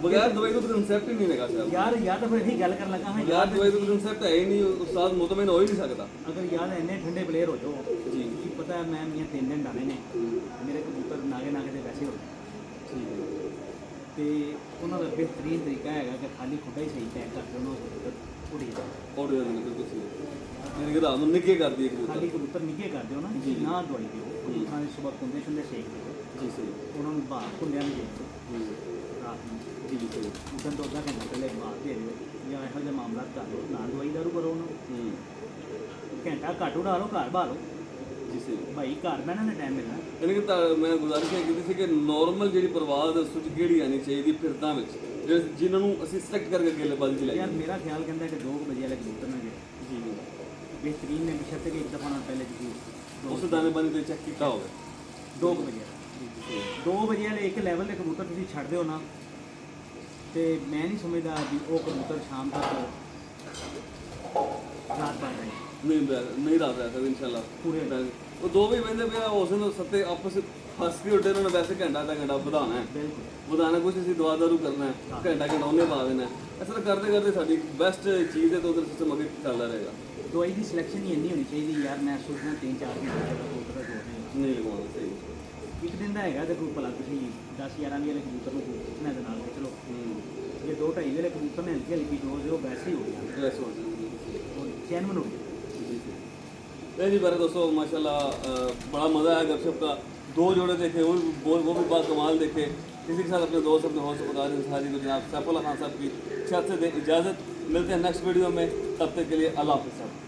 ਬਗੈਰ ਦਵਾਈ ਤੋਂ ਕਨਸੈਪਟ ਹੀ ਨਹੀਂ ਹੈਗਾ ਸਾਹਿਬ। ਯਾਰ ਤਾਂ ਫਿਰ ਇਹੀ ਗੱਲ ਕਰਨ ਲੱਗਾ ਹਾਂ ਬਗੈਰ ਦਵਾਈ ਤੋਂ ਕਨਸੈਪਟ ਹੈ ਹੀ ਨਹੀਂ, ਉਸਤਾਦ ਮੁਤਮਿਨ ਹੋ ਹੀ ਨਹੀਂ ਸਕਦਾ। ਅਗਰ ਯਾਰ ਇੰਨੇ ਠੰਡੇ ਪਲੇਅਰ ਹੋ ਜਾਓ ਜੀ ਕੀ ਪਤਾ ਮੈਂ ਮੀਆਂ 3 ਦਿਨ ਡਾਲੇ ਨੇ, ਮੇਰੇ ਕਬੂਤਰ ਨਾਗੇ ਦੇ ਵੈਸੇ ਹੋ ਗਏ। ਠੀਕ ਹੈ। ਤੇ ਉਹਨਾਂ ਦਾ ਬਿਹਤਰੀਨ ਤਰੀਕਾ ਹੈਗਾ ਕਿ ਖਾਲੀ ਖੁੱਡਾ ਹੀ ਸਹੀ ਟੈਗ ਕਰਕੇ ਉਹਨਾਂ ਨੂੰ ਉੜੀ ਜਾਓ। ਔਰ ਬਿਲਕੁਲ ਤੁਸੀਂ ਯਾਨੀ ਕਿ ਰਾਤ ਨੂੰ ਨਿੱਕੇ ਕਰਦੀ ਹੈ ਕਬੂਤਰ। ਖਾਲੀ ਕਬੂਤਰ ਨਿੱਘੇ ਕਰ ਦਿਓ ਨਾ, ਜੀ। ਨਾ ਦਵਾਈ ਦਿਓ। ਕਬੂਤਰਾਂ ਦੇ ਸਵੇਰ ਕੁੰਡੇ ਸ਼ੁੰਡੇ ਸੇਕ ਦਿਓ, ਜੀ ਸਹੀ। ਉਹਨਾਂ ਨੂੰ ਬਾਹਰ ਕੁੰਡਿਆਂ ਨੂੰ ਦੇ ਦਿਓ ਰਾਤ ਨੂੰ। ਜੀ ਸਹੀ। ਉਦੋਂ ਤੋਂ ਅੱਧਾ ਘੰਟਾ ਪਹਿਲੇ ਬਾਹਰ ਦੇ ਦਿਓ, ਜਾਂ ਇਹੋ ਜਿਹੇ ਮਾਮਲਾ ਕਰ ਲਓ, ਨਾ ਦਵਾਈ ਦਾਰੂ ਕਰੋ ਉਹਨੂੰ। ਘੰਟਾ ਘੱਟ ਉਡਾ ਲਓ, ਘਰ ਬਾਹਰ ਲਓ। ਜੀ ਸਹੀ। ਭਾਈ ਘਰ ਬਹਿਣਾ ਨੇ ਟਾਈਮ ਮਿਲਣਾ। ਯਾਨੀ ਕਿ ਮੈਂ ਗੁਜ਼ਾਰਿਸ਼ ਇਹ ਕੀਤੀ ਸੀ ਕਿ ਨਾਰਮਲ ਜਿਹੜੀ ਪਰਵਾਜ਼ ਸੁਚ ਕਿਹੜੀ ਆਣੀ ਚਾਹੀਦੀ ਫਿਰਦਾਂ ਵਿੱਚ, ਜਿਨ੍ਹਾਂ ਨੂੰ ਅਸੀਂ ਸਿਲੈਕਟ ਕਰਕੇ ਗੇਲੇਬਾਜ਼ੀ ਚਲਾਈ। ਯਾਰ ਮੇਰਾ ਖਿਆਲ ਕਹਿੰਦਾ ਕਿ 2 ਵਜੇ ਵਾਲੇ ਕਬੂਤਰ ਨੇ ਜੀ ਬਿਹਤਰੀਨ ਨੇ, ਬਸ਼ਰਤੇ ਕਿ ਇੱਕ ਦਫਾ ਨਾਲ ਪਹਿਲੇ ਤੁਸੀਂ ਉਸ ਦਾਣੇਬਾਜ਼ੀ ਤੇ ਚੈੱਕ ਕੀਤਾ ਹੋਵੇ। 2 ਵਜੇ 2 ਵਜੇ ਵਾਲੇ ਇੱਕ ਲੈਵਲ ਦੇ ਕਬੂਤਰ ਤੁਸੀਂ ਛੱਡ ਦਿਓ ਨਾ, ਤੇ ਮੈਂ ਨਹੀਂ ਸਮਝਦਾ ਵੀ ਉਹ ਕਬੂਤਰ ਸ਼ਾਮ ਤੱਕ ਰਾਤ ਪਾ ਰਹੇ ਨਹੀਂ ਰਾਤ ਰਿਹਾ ਸਰ ਇਨਸ਼ਾਅੱਲਾ ਪੂਰੇ ਉਹ ਦੋ ਵੀ ਬੰਦੇ ਪਿਆ ਉਸ ਨੂੰ ਸੱਤੇ ਆਪਸ ਫਸ ਕੇ ਉੱਡੇ, ਉਹਨਾਂ ਨੇ ਵੈਸੇ ਘੰਟਾ ਵਧਾਉਣਾ ਹੈ। ਬਿਲਕੁਲ ਵਧਾਉਣਾ ਕੁਛ ਅਸੀਂ ਦਵਾ ਦਾਰੂ ਕਰਨਾ ਹੈ, ਘੰਟਾ ਉਹਨੇ ਪਾ ਦੇਣਾ ਹੈ। ਅਸਲ ਕਰਦੇ ਕਰਦੇ ਸਾਡੀ ਬੈਸਟ ਚੀਜ਼ ਹੈ ਤਾਂ ਉਹਦਾ ਸਿਸਟਮ ਅੱਗੇ ਚੱਲਦਾ ਰਹੇਗਾ। ਦਵਾਈ ਦੀ ਸਿਲੈਕਸ਼ਨ ਹੀ ਇੰਨੀ ਹੋਣੀ ਚਾਹੀਦੀ ਯਾਰ। ਮੈਂ ਸੋਚਦਾ 3-4 ਘੰਟੇ ਦਾ ਕਬੂਤਰ ਦਾ ਜੋੜ ਨਹੀਂ ਲਗਵਾਉਣਾ ਸਹੀ। ਇੱਕ ਦਿਨ ਦਾ ਹੈਗਾ ਤੇ ਕੋਈ ਭਲਾ ਤੁਸੀਂ 10-11 ਵਾਲੇ ਕਬੂਤਰ ਨੂੰ ਪੁੱਛਣਾ ਦੇ ਨਾਲ ਚਲੋ, ਜੇ 2-2.5 ਵਾਲੇ ਕਬੂਤਰ ਨੇ ਹਲਕੀ ਹਲਕੀ ਡੋਜ਼ ਉਹ ਵੈਸੇ ਹੀ ਹੋ ਗਿਆ ਵੈਸੇ ਹੋ ਜਾਊਗਾ। और चैनवन हो गया। जी बारे दोस्तों माशाल्लाह बड़ा मज़ा आया गपशप का। 2 जोड़े देखे, वो भी बात कमाल देखे। इसी के साथ अपने दोस्त अपने हौसला बता सारी को जनाब सैफुल्लाह खान साहब की छत से दे इजाज़त। मिलते हैं नेक्स्ट वीडियो में, तब तक के लिए अल्लाह हाफ़िज़।